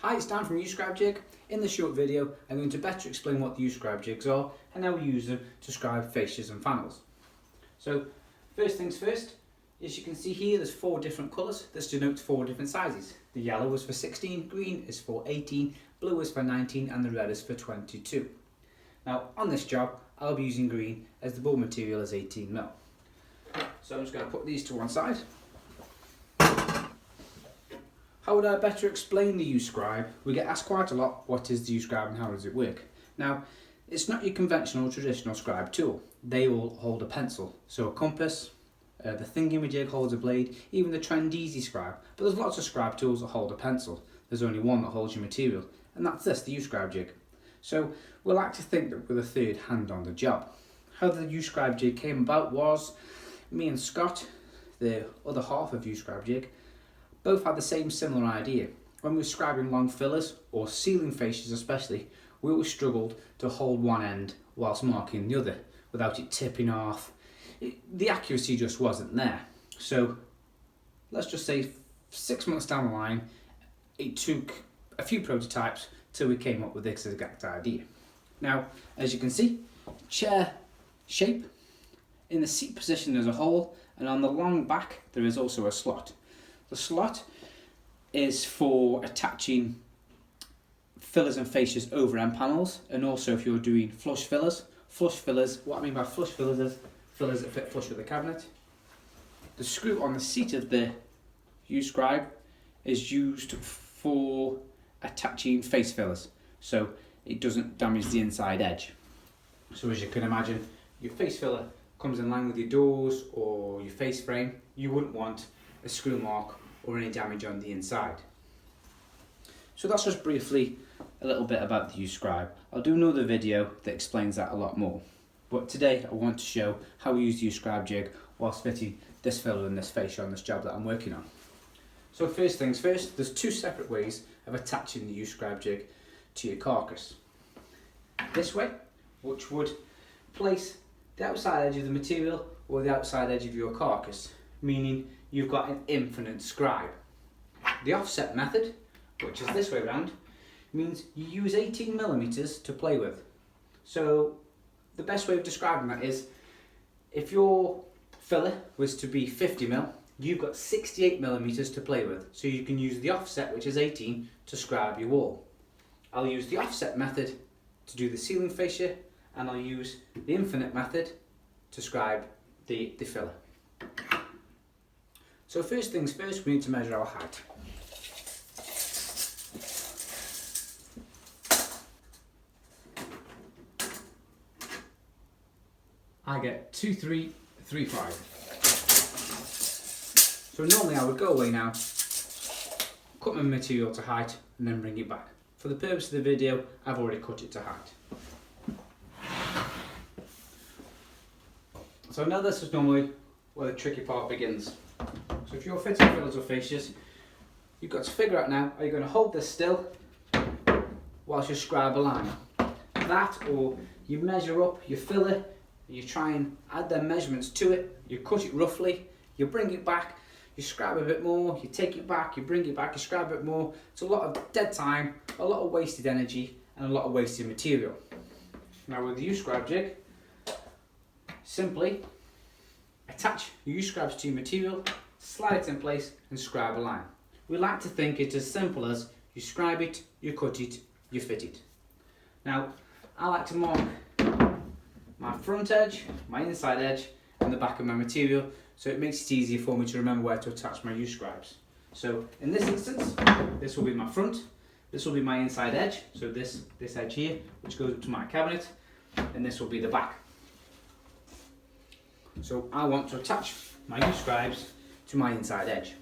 Hi, it's Dan from U-Scribejig. In this short video, I'm going to better explain what the U-Scribejigs are and how we use them to scribe fascias and panels. So, first things first, as you can see here, there's 4 different colours. This denotes 4 different sizes. The yellow is for 16, green is for 18, blue is for 19, and the red is for 22. Now, on this job, I'll be using green as the board material is 18mm. So I'm just going to put these to one side. How would I better explain the U-Scribe? We get asked quite a lot, what is the U-Scribe and how does it work? Now, it's not your conventional traditional scribe tool. They all hold a pencil. So a compass, the thingamajig holds a blade, even the Trendeasy scribe. But there's lots of scribe tools that hold a pencil. There's only one that holds your material, and that's this, the U-Scribejig. So we like to think that we're the third hand on the job. How the U-Scribejig came about was me and Scott, the other half of U-Scribejig, both had the same similar idea. When we were scribing long fillers, or ceiling fascias especially, we always struggled to hold one end whilst marking the other without it tipping off. The accuracy just wasn't there. So let's just say 6 months down the line, it took a few prototypes till we came up with this exact idea. Now, as you can see, chair shape, in the seat position there's a hole, and on the long back there is also a slot. The slot is for attaching fillers and fascias over end panels, and also if you're doing flush fillers. Flush fillers, what I mean by flush fillers is fillers that fit flush with the cabinet. The screw on the seat of the U-Scribe is used for attaching face fillers, so it doesn't damage the inside edge. So as you can imagine, your face filler comes in line with your doors or your face frame. You wouldn't want a screw mark or any damage on the inside. So that's just briefly a little bit about the U-Scribe. I'll do another video that explains that a lot more. But today I want to show how we use the U-Scribejig whilst fitting this filler and this fascia on this job that I'm working on. So first things first, there's 2 separate ways of attaching the U-Scribejig to your carcass. This way, which would place the outside edge of the material or the outside edge of your carcass, meaning you've got an infinite scribe. The offset method, which is this way around, means you use 18mm to play with. So the best way of describing that is, if your filler was to be 50mm, you've got 68mm to play with. So you can use the offset, which is 18, to scribe your wall. I'll use the offset method to do the ceiling fascia, and I'll use the infinite method to scribe the filler. So first things first, we need to measure our height. I get 2335. So normally I would go away now, cut my material to height and then bring it back. For the purpose of the video, I've already cut it to height. So now this is normally where the tricky part begins. So if you're fitting fillers or fascias, you've got to figure out now, are you going to hold this still whilst you scribe a line? That, or you measure up your filler, you try and add their measurements to it, you cut it roughly, you bring it back, you scribe a bit more, you take it back, you bring it back, you scribe a bit more. It's a lot of dead time, a lot of wasted energy, and a lot of wasted material. Now with the U-Scribejig, simply attach your U-Scribes to your material, slide it in place and scribe a line. We like to think it's as simple as you scribe it, you cut it, you fit it. Now I like to mark my front edge, my inside edge and the back of my material, so it makes it easier for me to remember where to attach my U-Scribes. So in this instance, this will be my front, this will be my inside edge, so this edge here, which goes up to my cabinet, and this will be the back. So I want to attach my U-Scribes to my inside edge.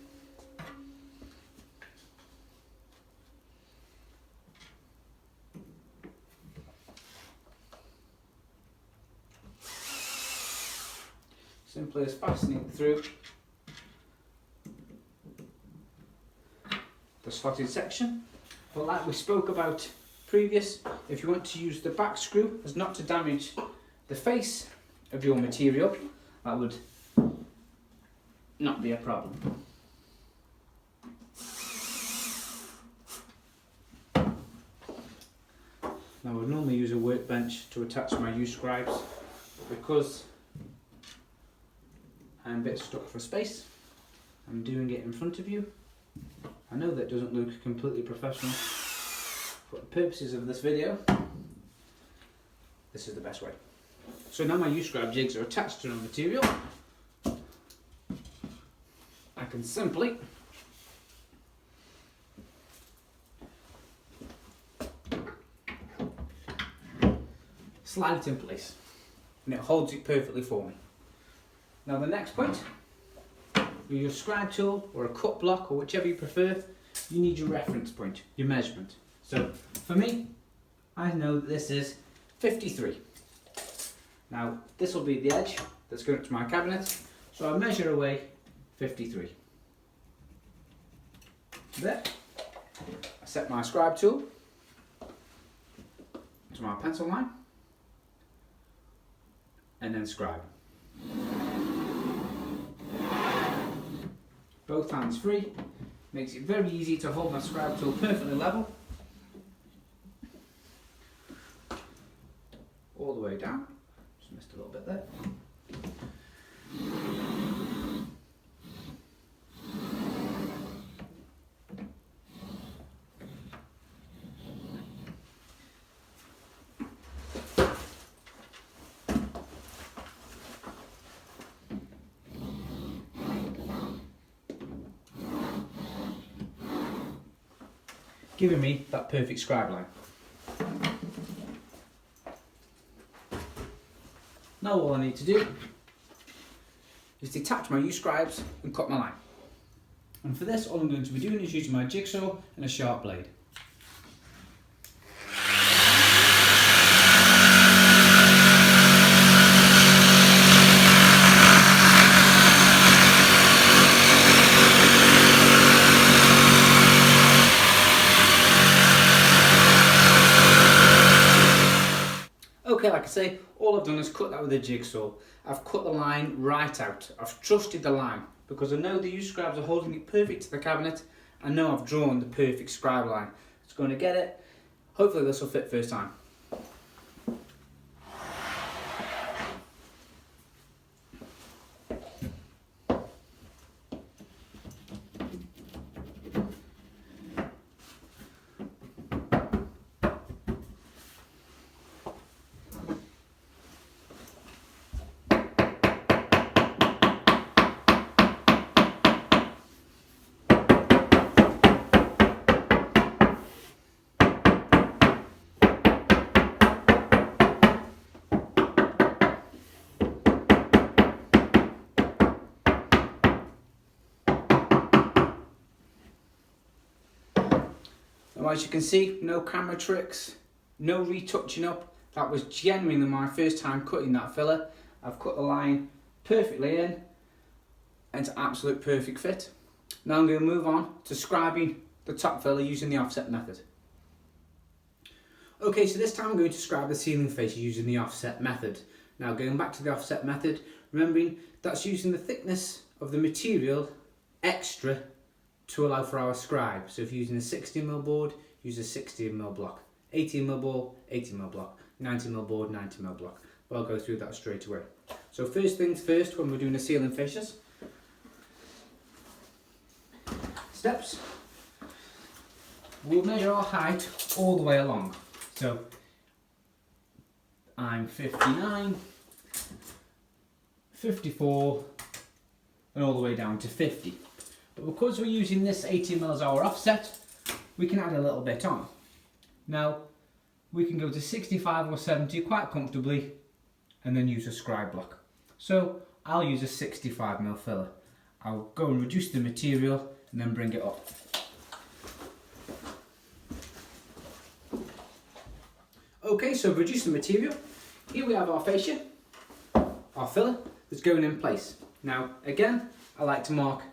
Simply as fastening through the slotted section. But like we spoke about previous, if you want to use the back screw as not to damage the face of your material, that would not be a problem. Now I would normally use a workbench to attach my U-Scribes, because I'm a bit stuck for space. I'm doing it in front of you. I know that doesn't look completely professional, but for the purposes of this video, this is the best way. So now my U-Scribe jigs are attached to the material, I can simply slide it in place, and it holds it perfectly for me. Now the next point, with your scribe tool or a cut block or whichever you prefer, you need your reference point, your measurement. So for me, I know that this is 53. Now this will be the edge that's going up to my cabinet, so I measure away 53. There, I set my scribe tool to my pencil line, and then scribe. Both hands free, makes it very easy to hold my scribe tool perfectly level, all the way down. Just missed a little bit there. Giving me that perfect scribe line. Now all I need to do is detach my U-Scribes and cut my line. And for this, all I'm going to be doing is using my jigsaw and a sharp blade. Okay, like I say, all I've done is cut that with a jigsaw. I've cut the line right out. I've trusted the line because I know the U-Scribes are holding it perfect to the cabinet. I know I've drawn the perfect scribe line. It's going to get it. Hopefully this will fit first time. Now, as you can see, no camera tricks, no retouching up. That was genuinely my first time cutting that filler. I've cut the line perfectly in, and it's an absolute perfect fit. Now I'm going to move on to scribing the top filler using the offset method. Okay, so this time I'm going to scribe the ceiling face using the offset method. Now going back to the offset method, remembering that's using the thickness of the material extra to allow for our scribe. So if you're using a 16mm board, use a 16mm block. 18mm ball, 18mm block. 90mm board, 90mm block. But I'll go through that straight away. So first things first, when we're doing the ceiling fascias, steps, we'll measure our height all the way along. So I'm 59, 54, and all the way down to 50. But because we're using this 18mm as our offset, we can add a little bit on. Now, we can go to 65 or 70 quite comfortably and then use a scribe block. So I'll use a 65mm filler. I'll go and reduce the material and then bring it up. Okay, so reduce the material. Here we have our fascia, our filler that's going in place. Now, again, I like to mark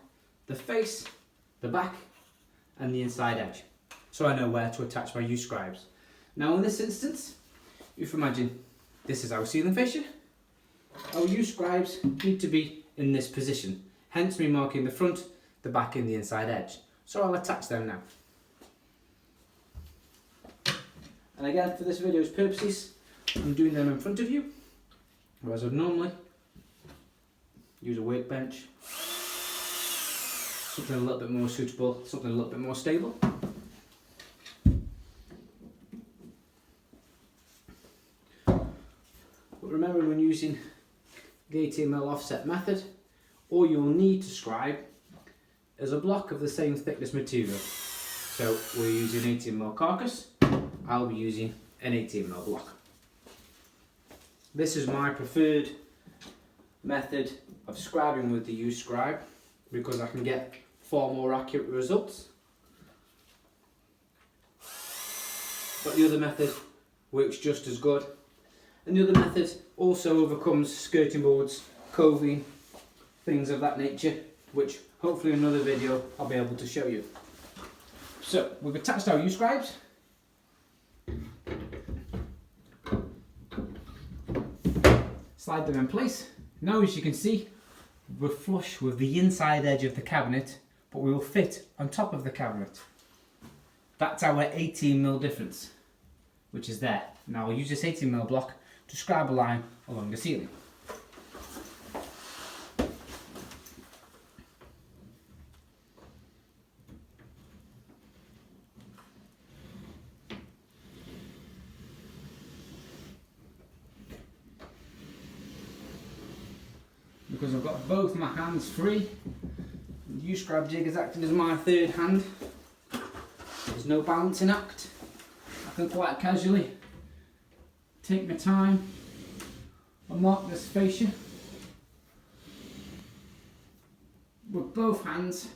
the face, the back, and the inside edge, so I know where to attach my U-Scribes. Now in this instance, if you imagine this is our ceiling fascia, our U-Scribes need to be in this position, hence me marking the front, the back, and the inside edge. So I'll attach them now. And again, for this video's purposes, I'm doing them in front of you, whereas I'd normally use a workbench, something a little bit more suitable, something a little bit more stable. But remember, when using the 18mm offset method, all you'll need to scribe is a block of the same thickness material. So we're using 18mm carcass, I'll be using an 18mm block. This is my preferred method of scribing with the U-Scribe because I can get far more accurate results. But the other method works just as good. And the other method also overcomes skirting boards, coving, things of that nature, which hopefully in another video I'll be able to show you. So we've attached our U-Scribes. Slide them in place. Now, as you can see, we're flush with the inside edge of the cabinet, but we will fit on top of the cabinet. That's our 18mm difference, which is there. Now I'll use this 18mm block to scribe a line along the ceiling. Because I've got both my hands free, the U-Scribejig is acting as my third hand. There's no balancing act. I can quite casually take my time and mark this fascia with both hands,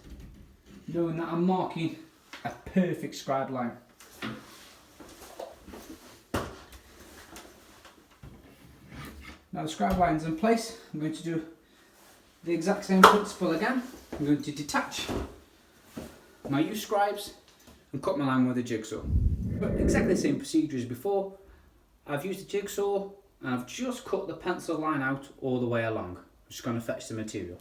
knowing that I'm marking a perfect scribe line. Now the scribe line's in place, I'm going to do the exact same principle again. I'm going to detach my U-Scribes and cut my line with a jigsaw. But exactly the same procedure as before. I've used a jigsaw and I've just cut the pencil line out all the way along. I'm just going to fetch the material.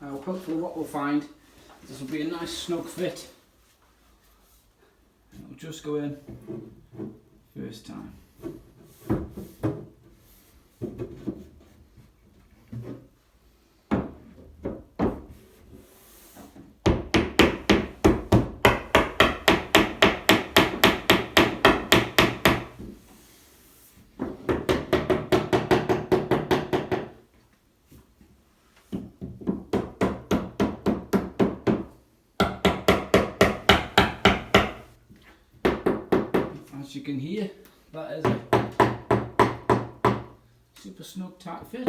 Now hopefully what we'll find is this will be a nice snug fit. It'll just go in first time. As you can hear, that is a super snug tight fit.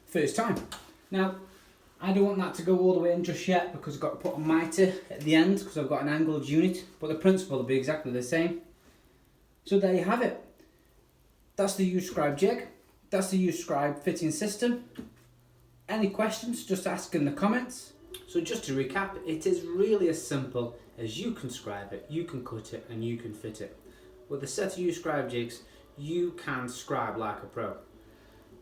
First time. Now, I don't want that to go all the way in just yet because I've got to put a mitre at the end because I've got an angled unit, but the principle will be exactly the same. So there you have it. That's the U-Scribejig. That's the U-Scribe fitting system. Any questions, just ask in the comments. So just to recap, it is really as simple as you can scribe it, you can cut it and you can fit it. With a set of U-Scribejigs, you can scribe like a pro.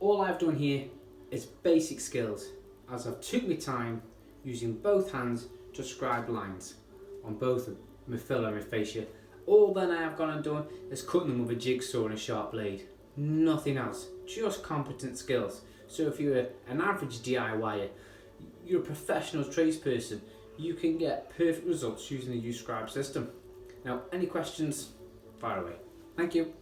All I've done here is basic skills, as I've took my time using both hands to scribe lines on both my filler and my fascia. All then I have gone and done is cutting them with a jigsaw and a sharp blade. Nothing else, just competent skills. So if you're an average DIYer, you're a professional tradesperson, you can get perfect results using the U-Scribe system. Now, any questions, fire away. Thank you.